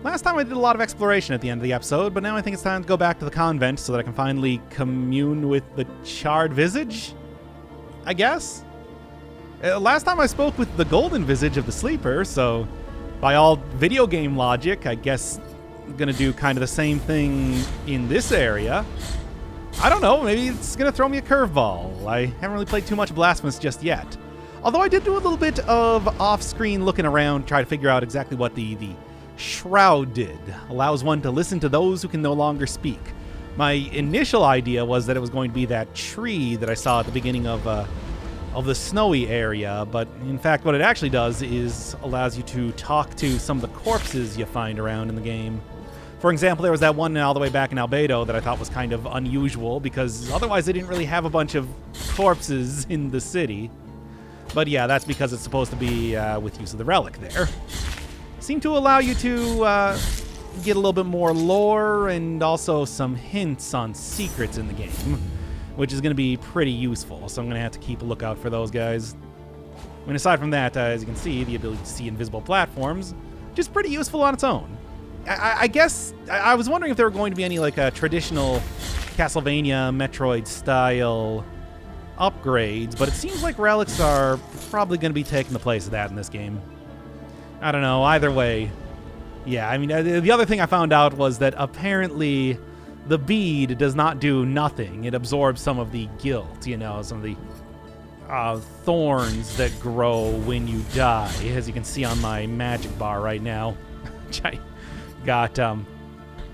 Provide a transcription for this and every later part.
Last time I did a lot of exploration at the end of the episode, but now I think it's time to go back to the convent so that I can finally commune with the charred visage, I guess? Last time I spoke with the golden visage of the sleeper, so by all video game logic, I guess I'm gonna do kind of the same thing in this area. I don't know, maybe it's gonna throw me a curveball. I haven't really played too much Blasphemous just yet. Although I did do a little bit of off-screen looking around, try to figure out exactly what the Shroud did. Allows one to listen to those who can no longer speak. My initial idea was that it was going to be that tree that I saw at the beginning of the snowy area, but in fact what it actually does is allows you to talk to some of the corpses you find around in the game. For example, there was that one all the way back in Albedo that I thought was kind of unusual, because otherwise they didn't really have a bunch of corpses in the city. But yeah, that's because it's supposed to be with use of the relic there. Seem to allow you to get a little bit more lore and also some hints on secrets in the game, which is going to be pretty useful, so I'm going to have to keep a lookout for those guys. I mean, aside from that, as you can see, the ability to see invisible platforms, just pretty useful on its own. I guess I was wondering if there were going to be any like traditional Castlevania Metroid-style upgrades, but it seems like relics are probably going to be taking the place of that in this game. I don't know, either way. Yeah, I mean, the other thing I found out was that apparently the bead does not do nothing. It absorbs some of the guilt, you know, some of the thorns that grow when you die, as you can see on my magic bar right now, which I got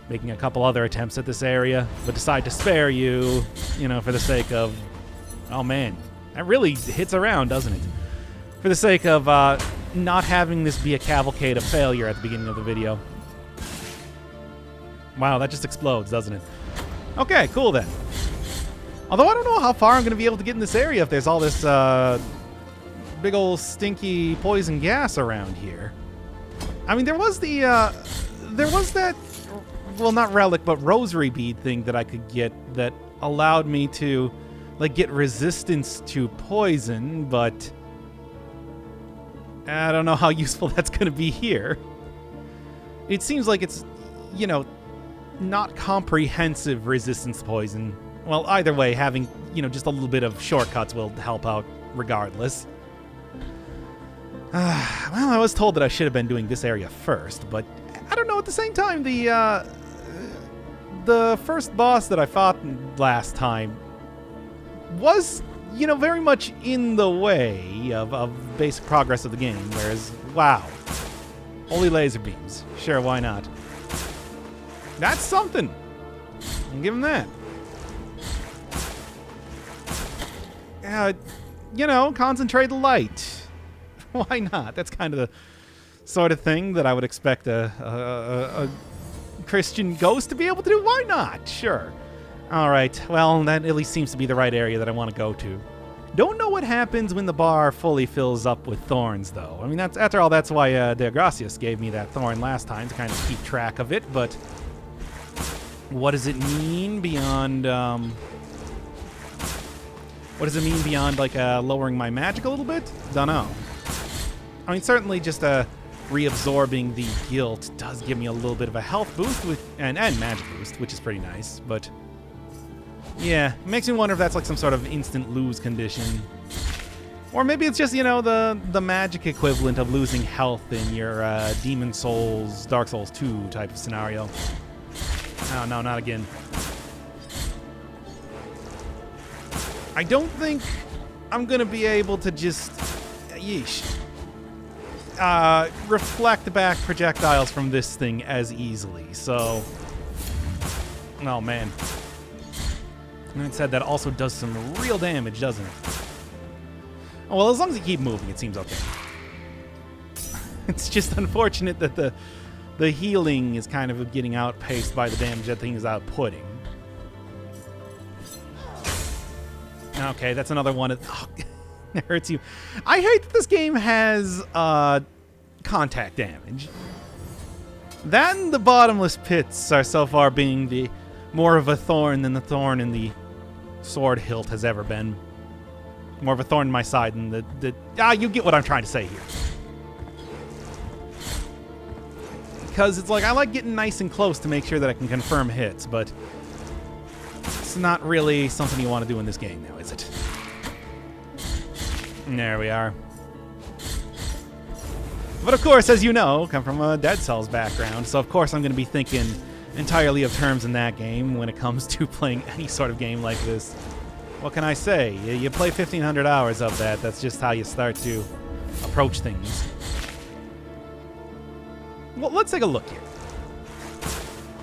making a couple other attempts at this area, but decide to spare you, you know, for the sake of... Oh man, that really hits around, doesn't it? For the sake of not having this be a cavalcade of failure at the beginning of the video. Wow, that just explodes, doesn't it? Okay, cool then. Although I don't know how far I'm going to be able to get in this area if there's all this big old stinky poison gas around here. I mean, there was that, well, not relic, but rosary bead thing that I could get that allowed me to, like, get resistance to poison, but I don't know how useful that's going to be here. It seems like it's, you know, not comprehensive resistance to poison. Well, either way, having, you know, just a little bit of shortcuts will help out regardless. Well, I was told that I should have been doing this area first, but I don't know, at the same time, the first boss that I fought last time was, you know, very much in the way of basic progress of the game, whereas, wow, holy laser beams. Sure, why not? That's something. I'll give him that. You know, concentrate the light. Why not? That's kind of the sort of thing that I would expect a Christian ghost to be able to do. Why not? Sure. All right. Well, that at least seems to be the right area that I want to go to. Don't know what happens when the bar fully fills up with thorns, though. I mean, that's, after all, that's why De Gracias gave me that thorn last time, to kind of keep track of it, but what does it mean beyond, what does it mean beyond, like, lowering my magic a little bit? Dunno. I mean, certainly just reabsorbing the guilt does give me a little bit of a health boost and magic boost, which is pretty nice, but yeah, it makes me wonder if that's like some sort of instant lose condition. Or maybe it's just, you know, the magic equivalent of losing health in your Demon Souls, Dark Souls 2 type of scenario. Oh, no, not again. I don't think I'm going to be able to just... Yeesh. Reflect back projectiles from this thing as easily, so... Oh, man. And it said that also does some real damage, doesn't it? Oh, well, as long as you keep moving, it seems okay. It's just unfortunate that the healing is kind of getting outpaced by the damage that thing is outputting. Okay, that's another one. Oh, it hurts you. I hate that this game has contact damage. That and the bottomless pits are so far being the more of a thorn than the thorn in the sword hilt has ever been. More of a thorn in my side than you get what I'm trying to say here. Because it's like, I like getting nice and close to make sure that I can confirm hits, but it's not really something you want to do in this game now, is it? There we are. But of course, as you know, come from a Dead Cells background, so of course I'm going to be thinking entirely of terms in that game when it comes to playing any sort of game like this. What can I say? You play 1,500 hours of that, that's just how you start to approach things. Well, let's take a look here.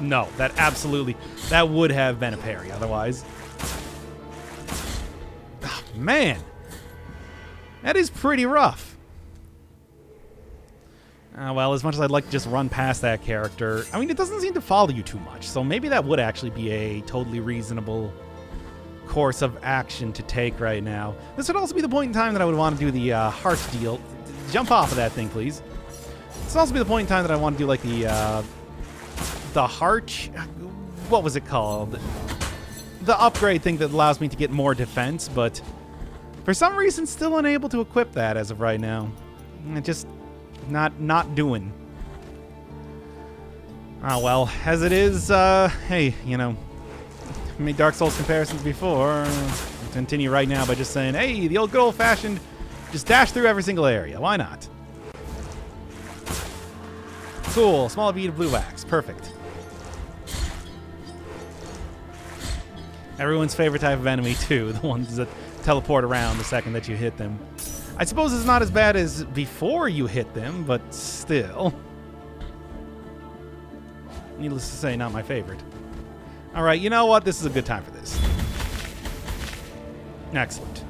No, that would have been a parry otherwise. Oh, man. That is pretty rough. Well, as much as I'd like to just run past that character, I mean, it doesn't seem to follow you too much, so maybe that would actually be a totally reasonable course of action to take right now. This would also be the point in time that I would want to do the heart deal. Jump off of that thing, please. This would also be the point in time that I want to do, like, the heart... What was it called? The upgrade thing that allows me to get more defense, but for some reason still unable to equip that as of right now. Just not doing. Oh, well, as it is, hey, you know, I made Dark Souls comparisons before. I'll continue right now by just saying, hey, the old good old-fashioned, just dash through every single area. Why not? Cool. Small bead of blue wax. Perfect. Everyone's favorite type of enemy, too. The ones that teleport around the second that you hit them. I suppose it's not as bad as before you hit them, but still. Needless to say, not my favorite. All right, you know what? This is a good time for this. Excellent.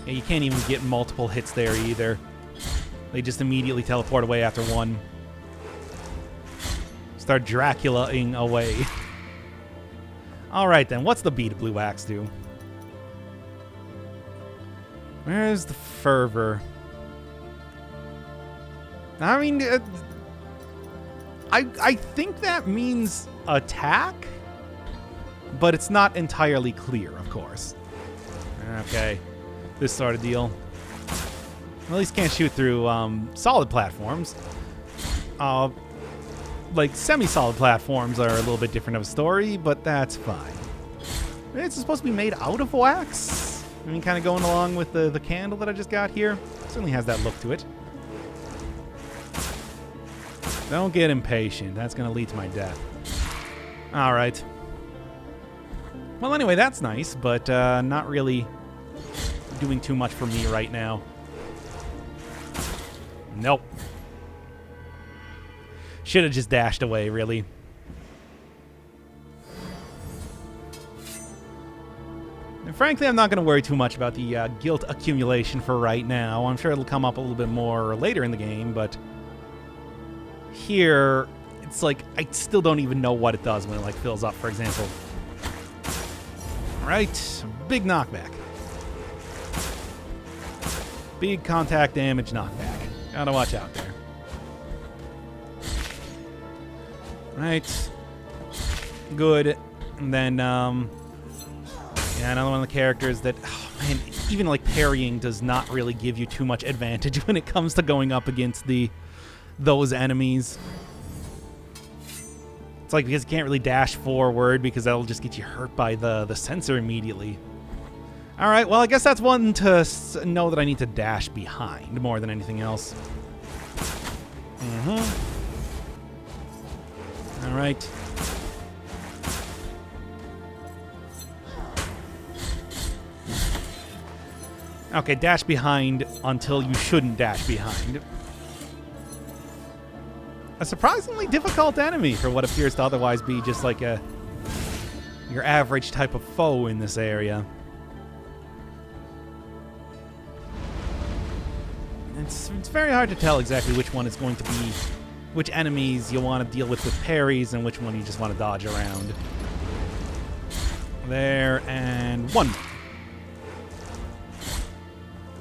Yeah, you can't even get multiple hits there either. They just immediately teleport away after one. Start Dracula-ing away. All right, then. What's the bead of blue wax do? Where's the fervor? I mean, I think that means attack, but it's not entirely clear, of course. Okay, this sort of deal. At least can't shoot through solid platforms. Like semi-solid platforms are a little bit different of a story, but that's fine. It's supposed to be made out of wax. I mean, kind of going along with the candle that I just got here. Certainly has that look to it. Don't get impatient. That's going to lead to my death. All right. Well, anyway, that's nice, but not really doing too much for me right now. Nope. Should have just dashed away, really. And frankly, I'm not going to worry too much about the guilt accumulation for right now. I'm sure it'll come up a little bit more later in the game, but here, it's like, I still don't even know what it does when it, like, fills up, for example. All right, big knockback. Big contact damage knockback. Gotta watch out there. Right. Good. And then, yeah, another one of the characters that, oh man, even like parrying does not really give you too much advantage when it comes to going up against those enemies. It's like because you can't really dash forward because that'll just get you hurt by the sensor immediately. All right, well, I guess that's one to know that I need to dash behind more than anything else. All right. Okay, dash behind until you shouldn't dash behind. A surprisingly difficult enemy for what appears to otherwise be just like your average type of foe in this area. It's very hard to tell exactly which one is going to be, which enemies you want to deal with parries and which one you just want to dodge around. There, and one.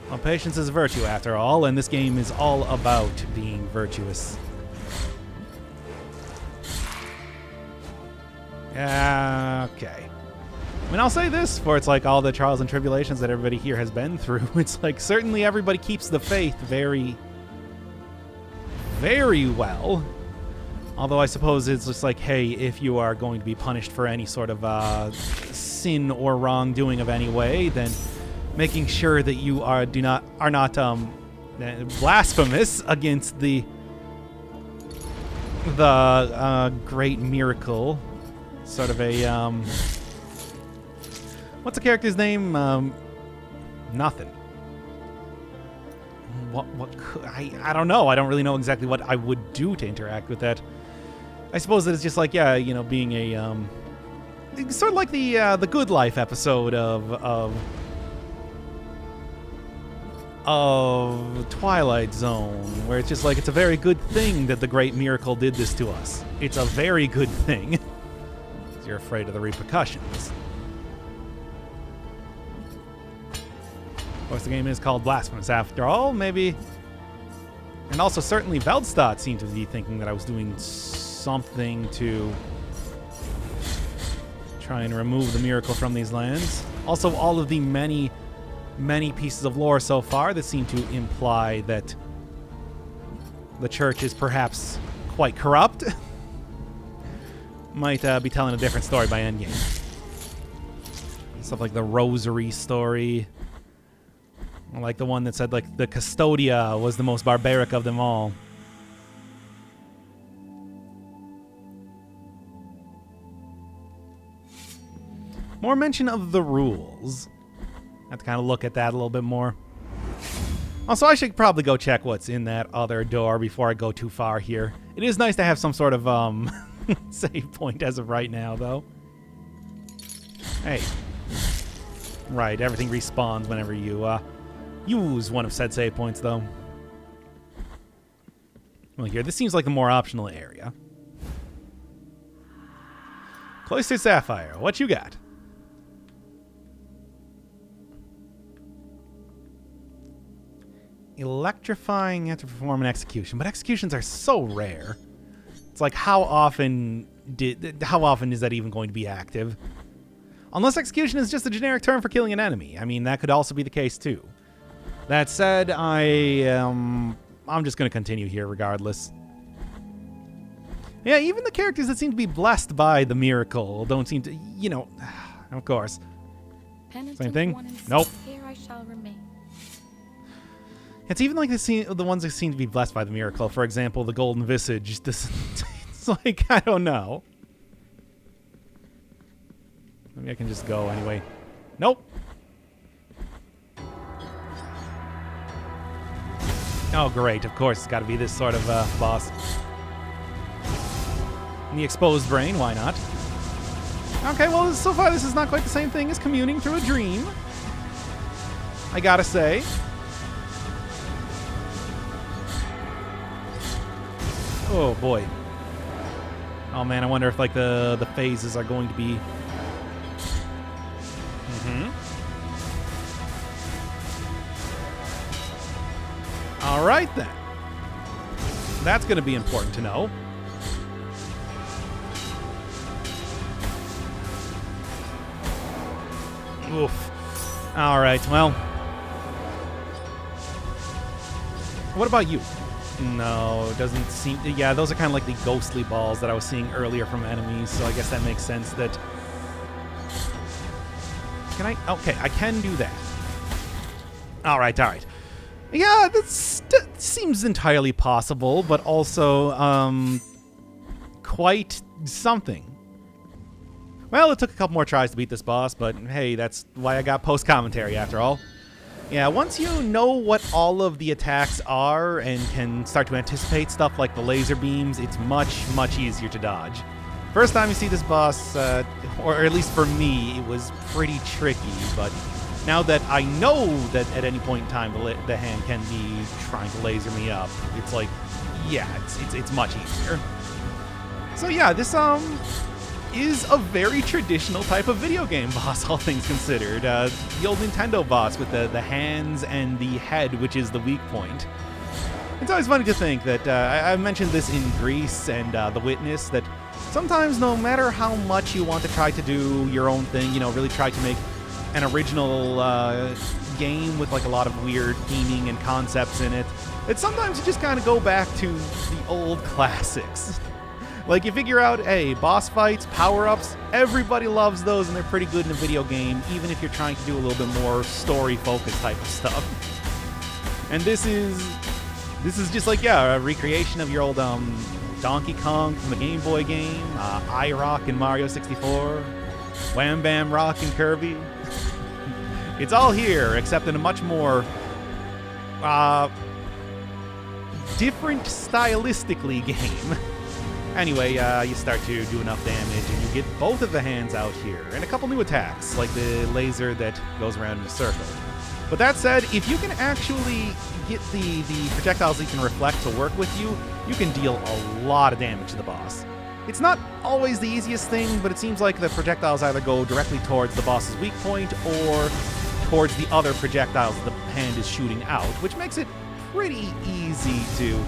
Well, patience is a virtue after all, and this game is all about being virtuous. Okay. I mean, I'll say this, for it's like all the trials and tribulations that everybody here has been through. It's like certainly everybody keeps the faith very, very well. Although I suppose it's just like, hey, if you are going to be punished for any sort of sin or wrongdoing of any way, then making sure that you are not blasphemous against the great miracle. Sort of a what's the character's name? Nothing. What could I don't know. I don't really know exactly what I would do to interact with that. I suppose that it's just like, yeah, you know, being a sort of like the Good Life episode of Twilight Zone, where it's just like, it's a very good thing that the great miracle did this to us. It's a very good thing. You're afraid of the repercussions. Of course, the game is called Blasphemous after all, maybe. And also, certainly, Veldstad seemed to be thinking that I was doing something to try and remove the miracle from these lands. Also, all of the many pieces of lore so far that seem to imply that the church is perhaps quite corrupt might be telling a different story by endgame. Stuff like the Rosary story. Like the one that said, like, the Custodia was the most barbaric of them all. More mention of the rules. I have to kind of look at that a little bit more. Also, I should probably go check what's in that other door before I go too far here. It is nice to have some sort of save point as of right now, though. Hey. Right, everything respawns whenever you use one of said save points, though. Well, here, this seems like the more optional area. Cloistered Sapphire, what you got? Electrifying, you have to perform an execution, but executions are so rare. It's like, how often is that even going to be active? Unless execution is just a generic term for killing an enemy. I mean, that could also be the case too. That said, I'm just going to continue here regardless. Yeah, even the characters that seem to be blessed by the miracle don't seem to, you know, of course. Same thing? Nope. Here I shall remain. It's even like the ones that seem to be blessed by the miracle. For example, the Golden Visage. It's like, I don't know. Maybe I can just go anyway. Nope. Oh, great. Of course, it's got to be this sort of boss. And the exposed brain, why not? Okay, well, so far this is not quite the same thing as communing through a dream. I gotta say. Oh, boy. Oh, man, I wonder if, like, the phases are going to be... All right, then. That's going to be important to know. Oof. All right, well. What about you? No, it doesn't seem... Yeah, those are kind of like the ghostly balls that I was seeing earlier from enemies, so I guess that makes sense that... Can I... Okay, I can do that. All right, all right. Yeah, that seems entirely possible, but also, quite something. Well, it took a couple more tries to beat this boss, but hey, that's why I got post-commentary after all. Yeah, once you know what all of the attacks are and can start to anticipate stuff like the laser beams, it's much, much easier to dodge. First time you see this boss, or at least for me, it was pretty tricky, but now that I know that at any point in time the hand can be trying to laser me up, it's like, yeah, it's much easier. So yeah, this is a very traditional type of video game boss, all things considered. The old Nintendo boss with the hands and the head, which is the weak point. It's always funny to think that, I mentioned this in Greece and The Witness, that sometimes no matter how much you want to try to do your own thing, you know, really try to make an original game with like a lot of weird theming and concepts in it, that sometimes you just kind of go back to the old classics. Like, you figure out, hey, boss fights, power-ups, everybody loves those, and they're pretty good in a video game, even if you're trying to do a little bit more story-focused type of stuff. And this is just like, yeah, a recreation of your old Donkey Kong from the Game Boy game, I-Rock in Mario 64, Wham Bam Rock in Kirby. It's all here, except in a much more different stylistically game. Anyway, you start to do enough damage, and you get both of the hands out here, and a couple new attacks, like the laser that goes around in a circle. But that said, if you can actually get the projectiles that you can reflect to work with you, you can deal a lot of damage to the boss. It's not always the easiest thing, but it seems like the projectiles either go directly towards the boss's weak point or towards the other projectiles the hand is shooting out, which makes it pretty easy to...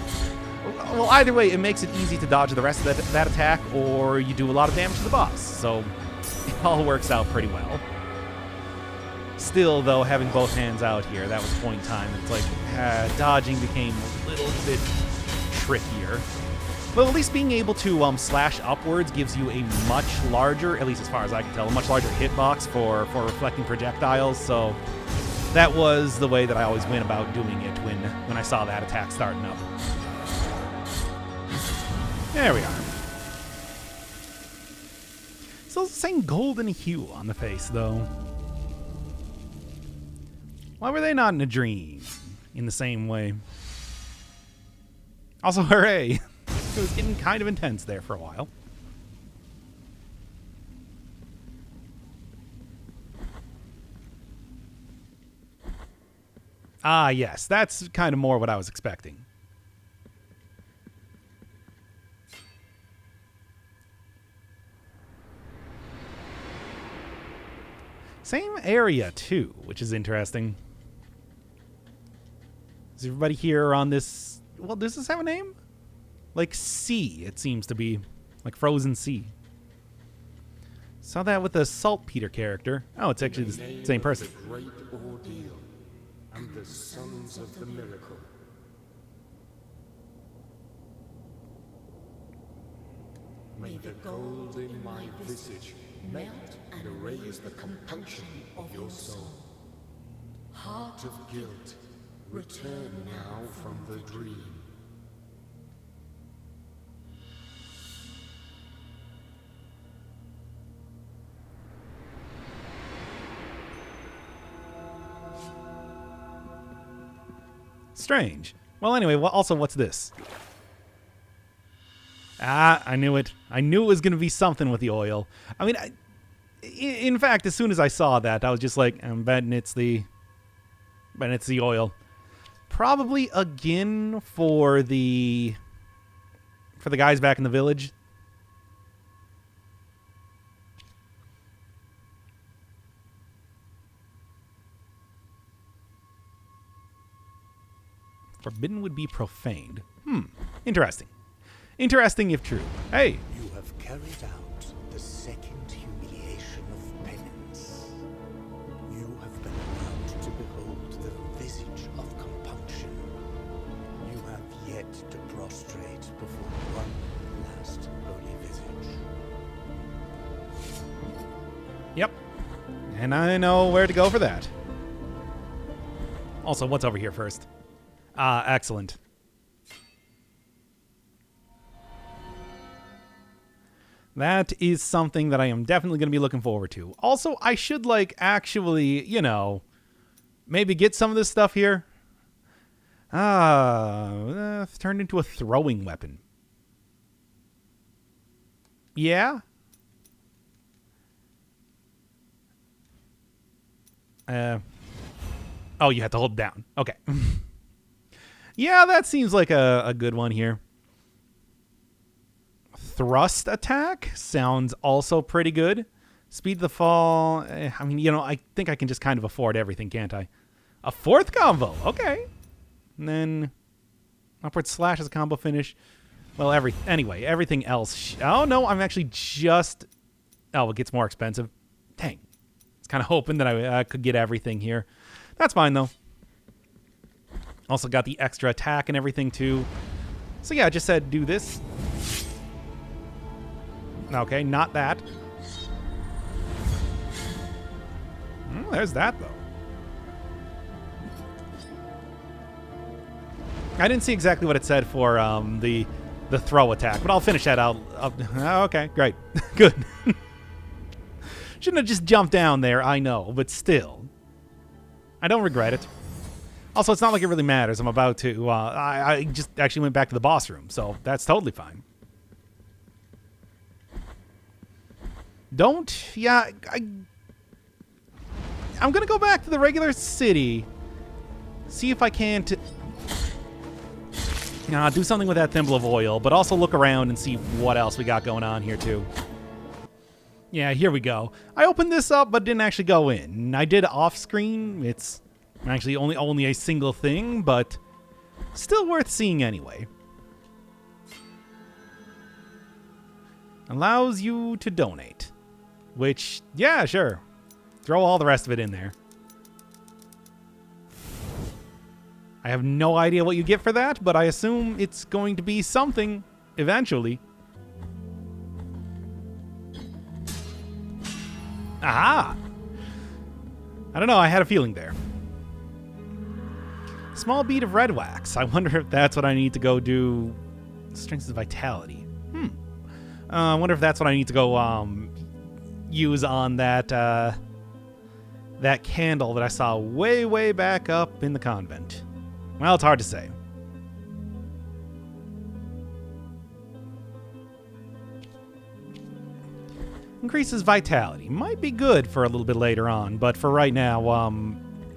Well, either way, it makes it easy to dodge the rest of that attack, or you do a lot of damage to the boss, so it all works out pretty well. Still, though, having both hands out here, that was point in time. It's like, dodging became a little bit trickier. But at least being able to slash upwards gives you a much larger, at least as far as I can tell, a much larger hitbox for reflecting projectiles, so that was the way that I always went about doing it when I saw that attack starting up. There we are. Still the same golden hue on the face, though. Why were they not in a dream in the same way? Also, hooray! It was getting kind of intense there for a while. Ah, yes, that's kind of more what I was expecting. Same area, too, which is interesting. Is everybody here on this... Well, does this have a name? Like sea, it seems to be. Like frozen sea. Saw that with the Saltpeter character. Oh, it's actually the same person. The great ordeal and the sons of the miracle. May the gold in my visage melt and erase the compunction of your soul. Heart of guilt, return now from the dream. Strange. Well, anyway, also, what's this? Ah, I knew it. I knew it was going to be something with the oil. I mean, in fact, as soon as I saw that, I was just like, I'm betting it's the oil. Probably again for the guys back in the village. Forbidden would be profaned. Interesting. Interesting if true. Hey! You have carried out the second humiliation of penance. You have been allowed to behold the visage of compunction. You have yet to prostrate before one last holy visage. Yep. And I know where to go for that. Also, what's over here first? Excellent. That is something that I am definitely going to be looking forward to. Also, I should, actually, maybe get some of this stuff here. Turned into a throwing weapon. Yeah? Oh, you have to hold it down. Okay. Yeah, that seems like a good one here. Thrust attack sounds also pretty good. Speed the fall. I mean, I think I can just kind of afford everything, can't I? A fourth combo. Okay. And then upward slash as a combo finish. Well, anyway, everything else. Oh, no, I'm actually just... Oh, it gets more expensive. Dang. I was kind of hoping that I could get everything here. That's fine, though. Also got the extra attack and everything, too. So, yeah, I just said do this. Okay, not that. There's that, though. I didn't see exactly what it said for the throw attack, but I'll finish that out. Okay, great. Good. Shouldn't have just jumped down there, I know, but still. I don't regret it. Also, it's not like it really matters. I'm about to... I just actually went back to the boss room, so that's totally fine. Don't... Yeah, I'm going to go back to the regular city. See if I can't... do something with that thimble of oil, but also look around and see what else we got going on here, too. Yeah, here we go. I opened this up, but didn't actually go in. I did off-screen. It's actually only a single thing, but still worth seeing anyway. Allows you to donate. Which, yeah, sure. Throw all the rest of it in there. I have no idea what you get for that, but I assume it's going to be something eventually. Aha! I don't know, I had a feeling there. Small bead of red wax. I wonder if that's what I need to go do. Strengths of vitality. I wonder if that's what I need to go use on that that candle that I saw way back up in the convent. Well, it's hard to say. Increases vitality. Might be good for a little bit later on, but for right now,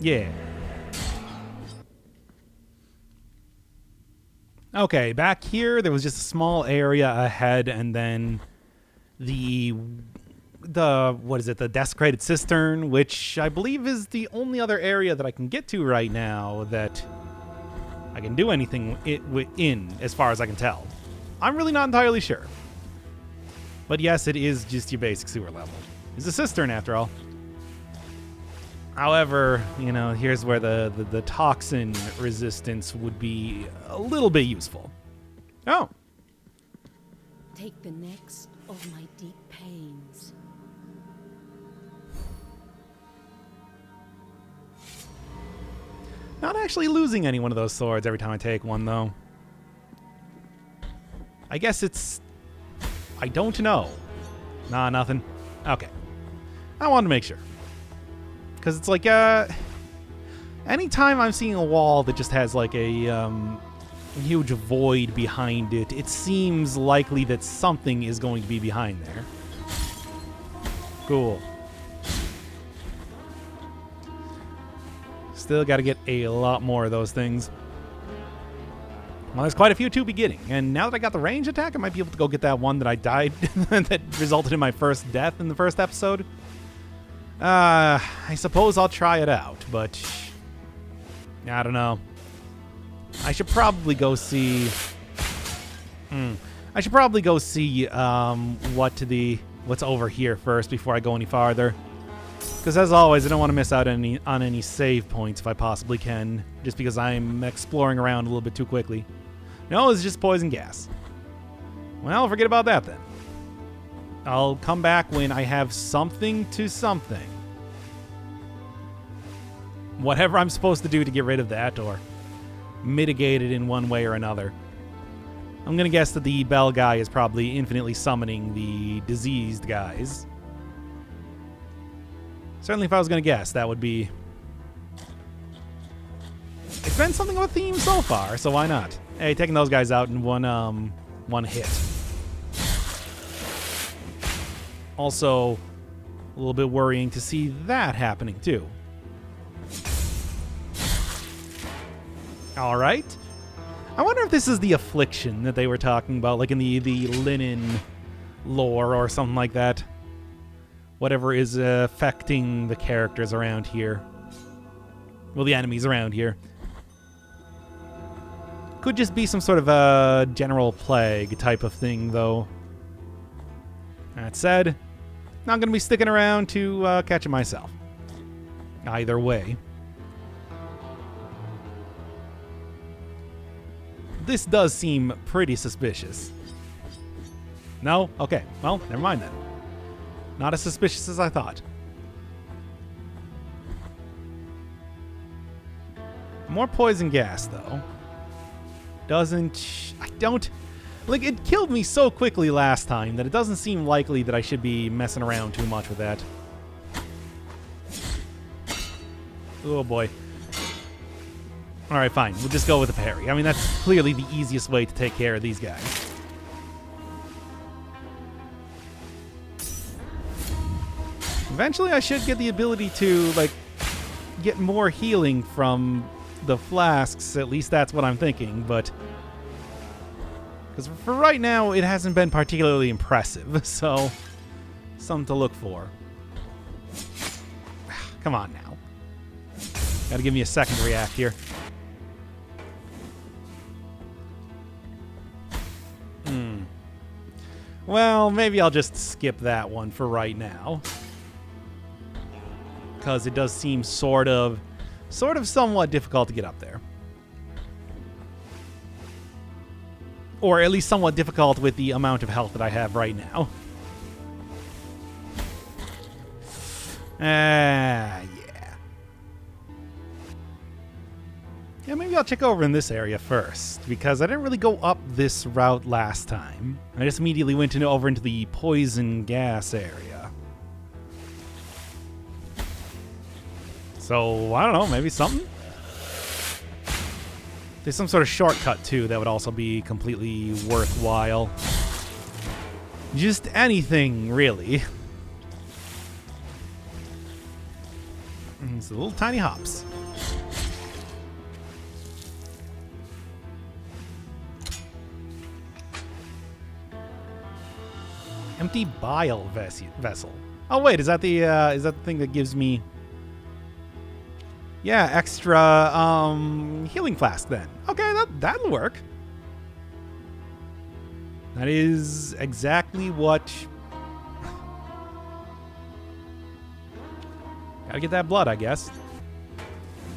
yeah. Okay, back here, there was just a small area ahead, and then the what is it, the desecrated cistern, which I believe is the only other area that I can get to right now that I can do anything in, as far as I can tell. I'm really not entirely sure. But yes, it is just your basic sewer level. It's a cistern, after all. However, you know, here's where the toxin resistance would be a little bit useful. Oh. Take the next of my deep pains. Not actually losing any one of those swords every time I take one, though. I guess it's... I don't know. Nah, nothing. Okay. I wanted to make sure. Because it's like, anytime I'm seeing a wall that just has like a huge void behind it, it seems likely that something is going to be behind there. Cool. Still got to get a lot more of those things. Well, there's quite a few to be getting, and now that I got the range attack, I might be able to go get that one that I died that resulted in my first death in the first episode. I suppose I'll try it out, but I don't know. I should probably go see. I should probably go see what's over here first before I go any farther. Because as always, I don't want to miss out on any save points if I possibly can, just because I'm exploring around a little bit too quickly. No, it's just poison gas. Well, forget about that then. I'll come back when I have something to something. Whatever I'm supposed to do to get rid of that or mitigate it in one way or another. I'm going to guess that the bell guy is probably infinitely summoning the diseased guys. Certainly if I was going to guess, that would be... It's been something of a theme so far, so why not? Hey, taking those guys out in one hit. Also, a little bit worrying to see that happening, too. All right. I wonder if this is the affliction that they were talking about, like in the linen lore or something like that. Whatever is affecting the characters around here. Well, the enemies around here. Could just be some sort of a general plague type of thing, though. That said, not going to be sticking around to catch it myself. Either way. this does seem pretty suspicious. No? Okay. Well, never mind then. Not as suspicious as I thought. More poison gas, though. I don't... Like, it killed me so quickly last time that it doesn't seem likely that I should be messing around too much with that. Oh, boy. Alright, fine. We'll just go with the parry. I mean, that's clearly the easiest way to take care of these guys. Eventually, I should get the ability to, like, get more healing from the flasks. At least that's what I'm thinking, but... Because for right now, it hasn't been particularly impressive, so... Something to look for. Come on now. Gotta give me a second to react here. Well, maybe I'll just skip that one for right now. Because it does seem sort of somewhat difficult to get up there. Or at least somewhat difficult with the amount of health that I have right now. Yeah. Yeah, maybe I'll check over in this area first, because I didn't really go up this route last time. I just immediately went over into the poison gas area. So, I don't know, maybe something? There's some sort of shortcut, too, that would also be completely worthwhile. Just anything, really. It's little tiny hops. Empty bile vessel. Oh wait, is that the thing that gives me? Yeah, extra healing flask then. Okay, that'll work. That is exactly what. Gotta get that blood, I guess.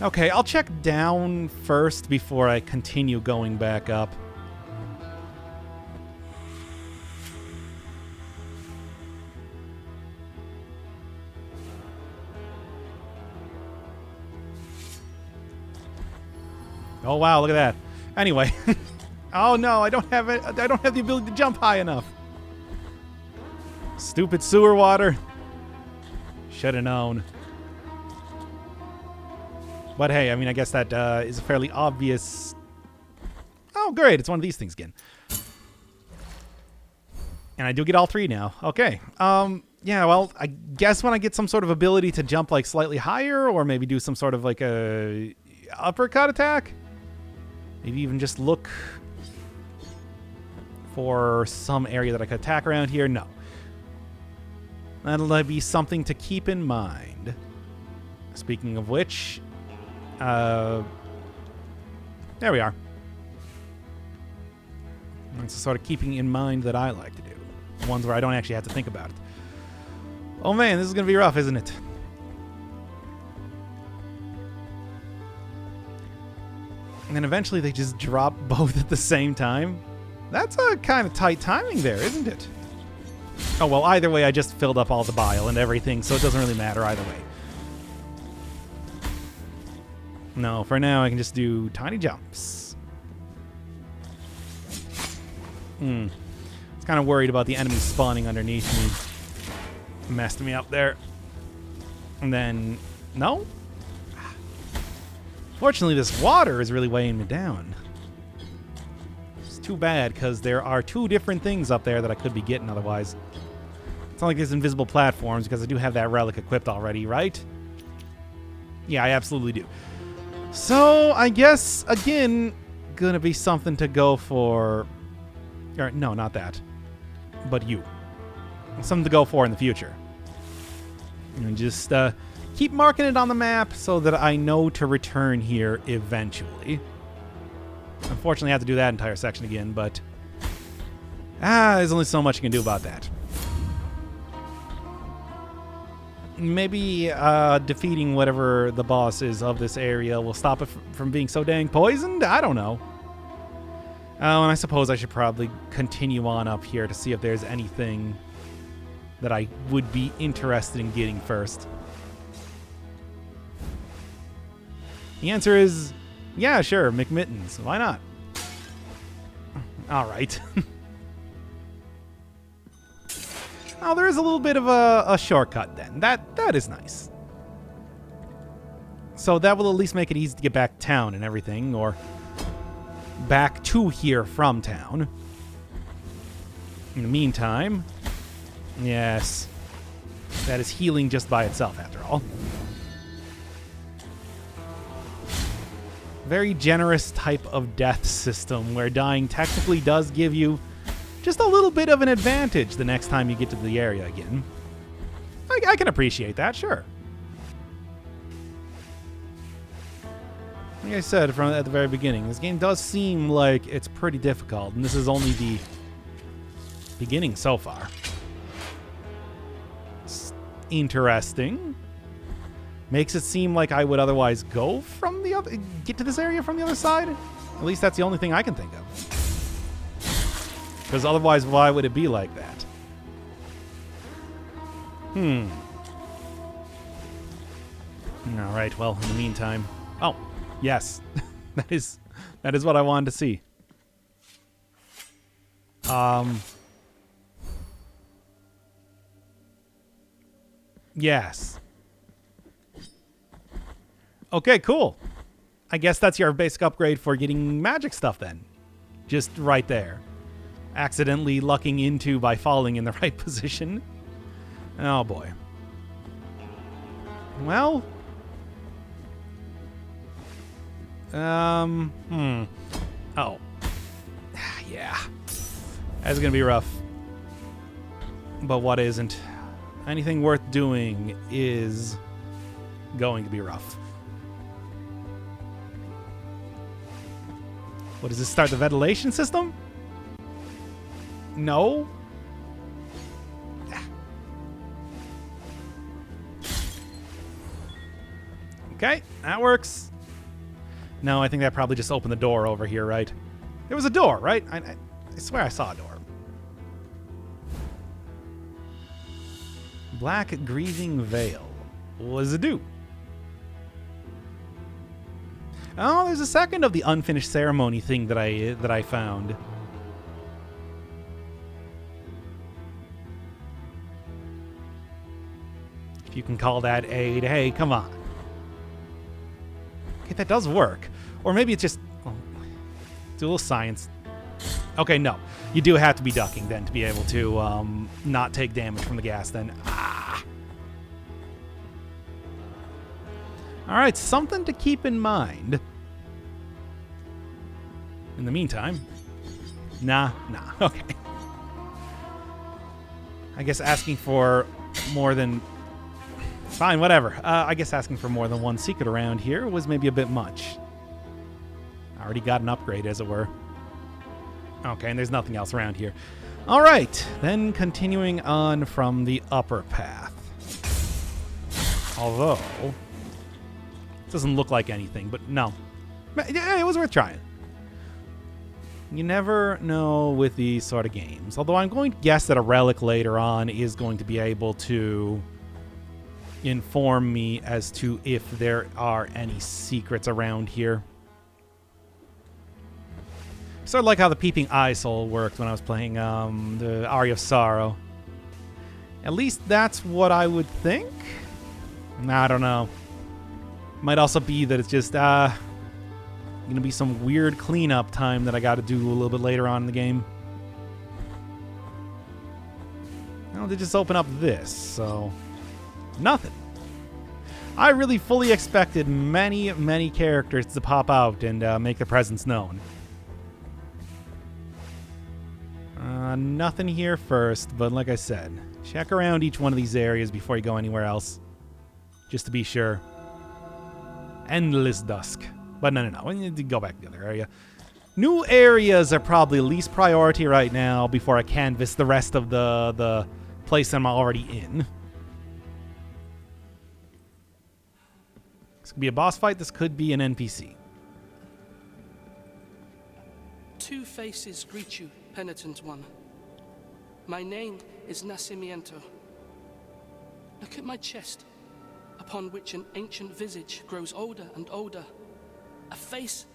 Okay, I'll check down first before I continue going back up. Oh wow, look at that. Anyway. Oh no, I don't have it. I don't have the ability to jump high enough. Stupid sewer water. Should have known. But hey, I mean, I guess that is a fairly obvious... Oh, great. It's one of these things again. And I do get all three now. Okay. Yeah, well, I guess when I get some sort of ability to jump like slightly higher, or maybe do some sort of like a uppercut attack. Maybe even just look for some area that I could attack around here. No. That'll be something to keep in mind. Speaking of which, there we are. That's the sort of keeping in mind that I like to do. Ones where I don't actually have to think about it. Oh man, this is going to be rough, isn't it? And then eventually they just drop both at the same time. That's a kind of tight timing there, isn't it? Oh, well, either way, I just filled up all the bile and everything, so it doesn't really matter either way. No, for now, I can just do tiny jumps. I was kind of worried about the enemies spawning underneath me. Messed me up there. And then... No? Fortunately, this water is really weighing me down. It's too bad, because there are two different things up there that I could be getting otherwise. It's not like there's invisible platforms, because I do have that relic equipped already, right? Yeah, I absolutely do. So, I guess, again, gonna be something to go for... Or, no, not that. But you. Something to go for in the future. And just, keep marking it on the map so that I know to return here eventually. Unfortunately, I have to do that entire section again, but... there's only so much you can do about that. Maybe defeating whatever the boss is of this area will stop it from being so dang poisoned? I don't know. Oh, and I suppose I should probably continue on up here to see if there's anything that I would be interested in getting first. The answer is, yeah, sure, McMittens. Why not? All right. Oh, there is a little bit of a shortcut then. That is nice. So that will at least make it easy to get back to town and everything, or back to here from town. In the meantime, yes, that is healing just by itself, after all. Very generous type of death system where dying technically does give you just a little bit of an advantage the next time you get to the area again. I can appreciate that, sure. Like I said at the very beginning, this game does seem like it's pretty difficult, and this is only the beginning so far. It's interesting. Makes it seem like I would otherwise go from the other, get to this area from the other side. At least that's the only thing I can think of. Because otherwise, why would it be like that? All right. Well, in the meantime, oh yes, that is what I wanted to see. Yes. Okay, cool. I guess that's your basic upgrade for getting magic stuff then. Just right there. Accidentally lucking into by falling in the right position. Oh boy. Well. Oh. Yeah. That's gonna be rough. But what isn't? Anything worth doing is going to be rough. What does this start the ventilation system? No. Okay, that works. No, I think that probably just opened the door over here, right? There was a door, right? I swear I saw a door. Black Grieving Veil. What does it do? Oh, there's a second of the unfinished ceremony thing that I found. If you can call that aid, hey, come on. Okay, that does work. Or maybe it's just... Oh, do a little science. Okay, no. You do have to be ducking then to be able to not take damage from the gas then. Ah! Alright, something to keep in mind. In the meantime... Nah. Okay. I guess asking for more than... Fine, whatever. I guess asking for more than one secret around here was maybe a bit much. I already got an upgrade, as it were. Okay, and there's nothing else around here. All right, then continuing on from the upper path. Although, it doesn't look like anything, but no. It was worth trying. You never know with these sort of games. Although I'm going to guess that a relic later on is going to be able to inform me as to if there are any secrets around here. Sort of like how the Peeping Eye Soul worked when I was playing the Aria of Sorrow. At least that's what I would think. I don't know. Might also be that it's just gonna be some weird cleanup time that I got to do a little bit later on in the game. Well, they just open up this, so nothing. I really fully expected many characters to pop out and make their presence known. Nothing here first, but like I said, check around each one of these areas before you go anywhere else. Just to be sure. Endless dusk. But no. We need to go back to the other area. New areas are probably least priority right now before I canvas the rest of the place I'm already in. This could be a boss fight. This could be an NPC. two faces greet you, penitent one. My name is Nacimiento. Look at my chest, upon which an ancient visage grows older and older. A face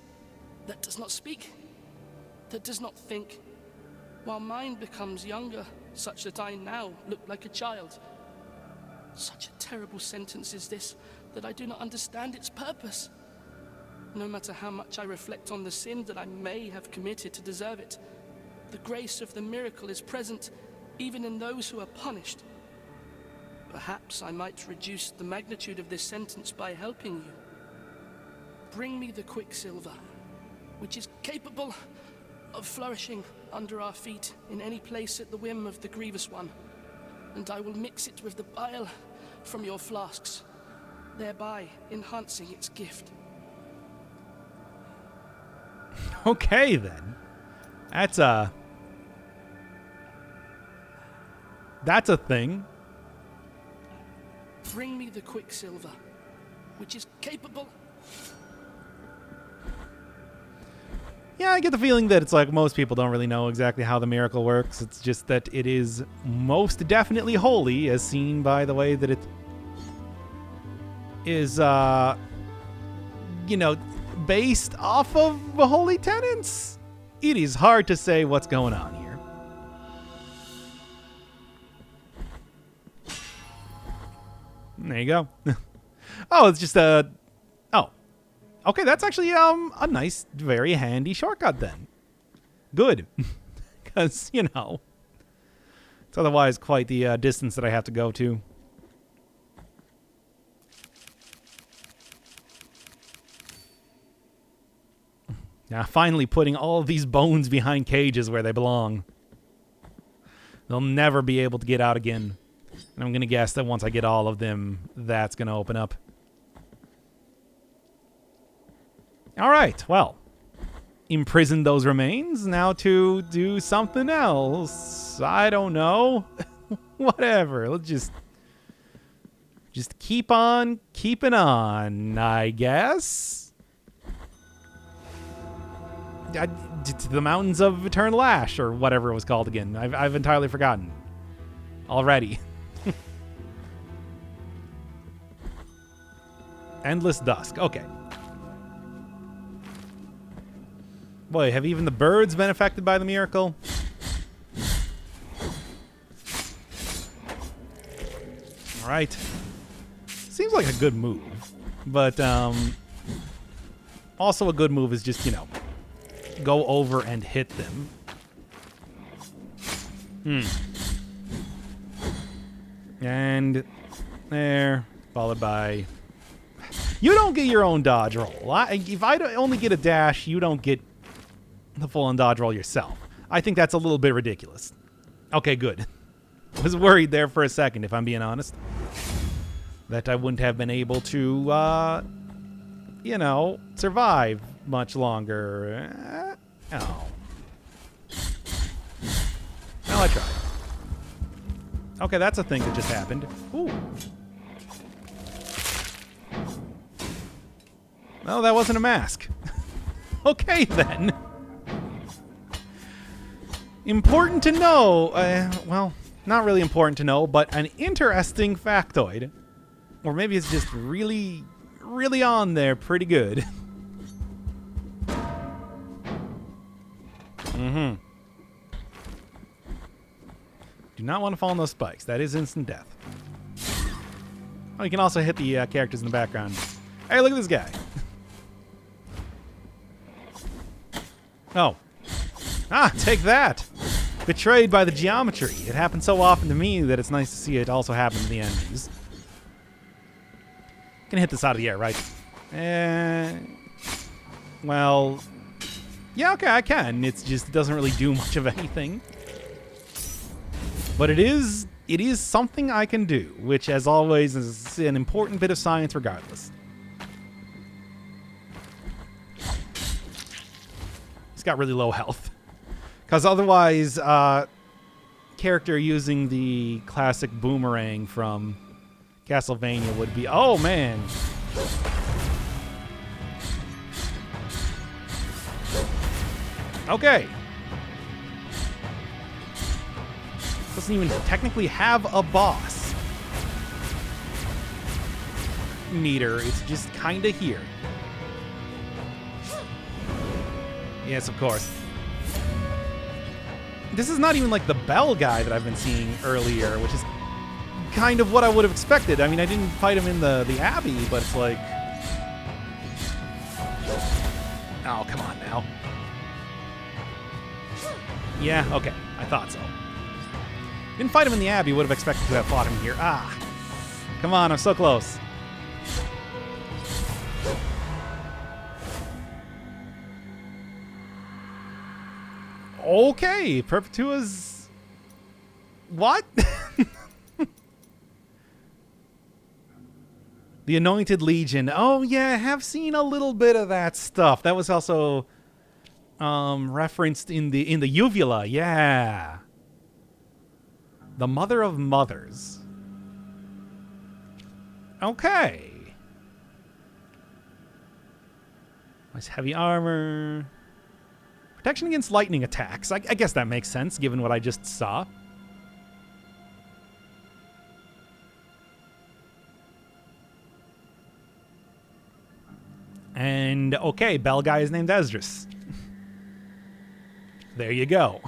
that does not speak, that does not think, while mine becomes younger, such that I now look like a child. Such a terrible sentence is this, that I do not understand its purpose. No matter how much I reflect on the sin that I may have committed to deserve it, the grace of the miracle is present even in those who are punished. Perhaps I might reduce the magnitude of this sentence by helping you. Bring me the quicksilver, which is capable of flourishing under our feet in any place at the whim of the grievous one, and I will mix it with the bile from your flasks, thereby enhancing its gift. Okay, then. That's a thing. Bring me the quicksilver, which is capable... Yeah, I get the feeling that it's like most people don't really know exactly how the miracle works. It's just that it is most definitely holy, as seen by the way that it is, based off of the holy tenets. It is hard to say what's going on here. There you go. Oh, it's just a... Oh. Okay, that's actually a nice, very handy shortcut then. Good. Because, it's otherwise quite the distance that I have to go to. Now, finally putting all of these bones behind cages where they belong. They'll never be able to get out again. And I'm going to guess that once I get all of them, that's going to open up. All right, well. Imprison those remains. Now to do something else. I don't know. Whatever. Let's just keep on keeping on, I guess. To the Mountains of Eternal Ash, or whatever it was called again. I've entirely forgotten. Already. Endless Dusk. Okay. Boy, have even the birds been affected by the miracle? Alright. Seems like a good move. But, also a good move is just, go over and hit them. And there, followed by... You don't get your own dodge roll. If I only get a dash, you don't get the full-on dodge roll yourself. I think that's a little bit ridiculous. Okay, good. I was worried there for a second, if I'm being honest, that I wouldn't have been able to, survive much longer. Oh. Well, I tried. Okay, that's a thing that just happened. Ooh. No, that wasn't a mask. Okay, then. Important to know. Well, not really important to know, but an interesting factoid. Or maybe it's just really, really on there pretty good. Do not want to fall on those spikes. That is instant death. Oh, you can also hit the characters in the background. Hey, look at this guy. Oh. Ah, take that. Betrayed by the geometry. It happens so often to me that it's nice to see it also happen to the enemies. Can hit this out of the air, right? Well, yeah, okay, I can. It doesn't really do much of anything. But it is something I can do, which, as always, is an important bit of science regardless. He's got really low health. Because otherwise, character using the classic boomerang from Castlevania would be... Oh, man! Okay. Doesn't even technically have a boss meter. It's just kind of here. Yes, of course. This is not even like the Bell guy that I've been seeing earlier, which is kind of what I would have expected. I mean, I didn't fight him in the Abbey, but it's like... Oh, come on now. Yeah, okay. I thought so. Didn't fight him in the Abbey, would have expected to have fought him here. Ah. Come on, I'm so close. Okay, Perpetua's... What? The Anointed Legion. Oh, yeah, I have seen a little bit of that stuff. That was also referenced in the uvula. Yeah. The Mother of Mothers. Okay. Nice heavy armor. Protection against lightning attacks. I guess that makes sense, given what I just saw. And, okay, Bell guy is named Esdras. There you go.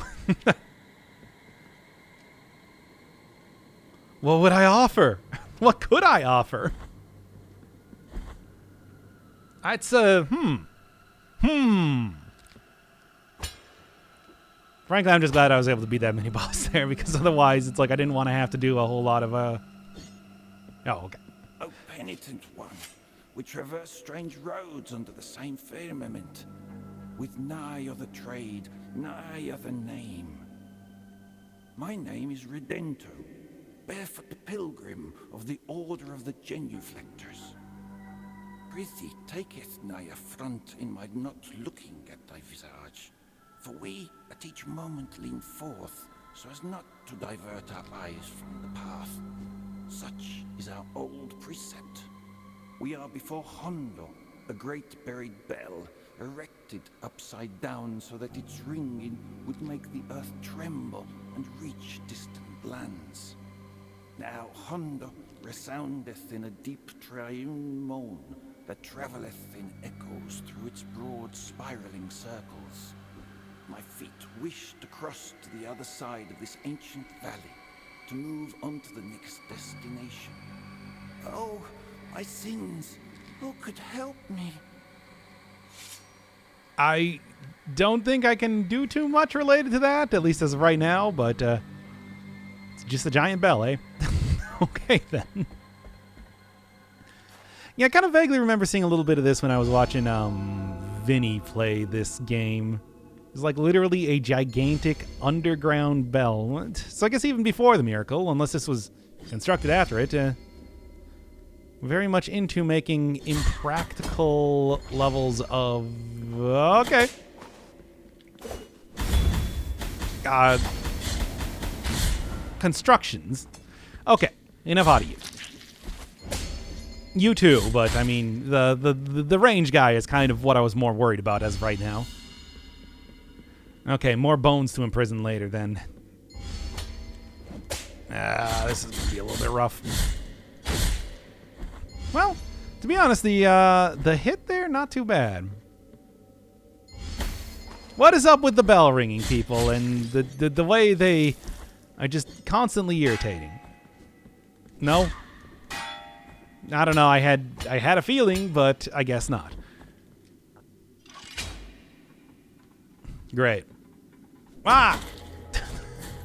What would I offer? What could I offer? It's a... Frankly, I'm just glad I was able to beat that mini-boss there, because otherwise it's like I didn't want to have to do a whole lot of, Oh, okay. O penitent one, we traverse strange roads under the same firmament, with nigh other trade, nigh other name. My name is Redento, barefoot pilgrim of the Order of the Genuflectors. Prithee, taketh nigh affront in my not looking at thy visage, for we at each moment lean forth, so as not to divert our eyes from the path. Such is our old precept. We are before Hondo, a great buried bell, erected upside down so that its ringing would make the earth tremble and reach distant lands. Now Hondo resoundeth in a deep triune moan that travelleth in echoes through its broad spiraling circles. My feet wish to cross to the other side of this ancient valley, to move on to the next destination. Oh, my sins, who could help me? I don't think I can do too much related to that, at least as of right now, but it's just a giant bell, eh? Okay, then. Yeah, I kind of vaguely remember seeing a little bit of this when I was watching Vinny play this game. It's like literally a gigantic underground bell. So I guess even before the miracle, unless this was constructed after it, very much into making impractical levels of... Okay. Constructions. Okay, enough out of you. You too, but I mean, the range guy is kind of what I was more worried about as of right now. Okay, more bones to imprison later then. This is gonna be a little bit rough. Well, to be honest, the hit there, not too bad. What is up with the bell ringing, people, and the way they are just constantly irritating? No? I don't know, I had a feeling, but I guess not. Great. Ah!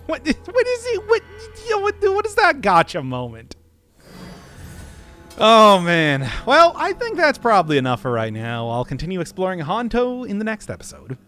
What is he? What is that gotcha moment? Oh, man. Well, I think that's probably enough for right now. I'll continue exploring Honto in the next episode.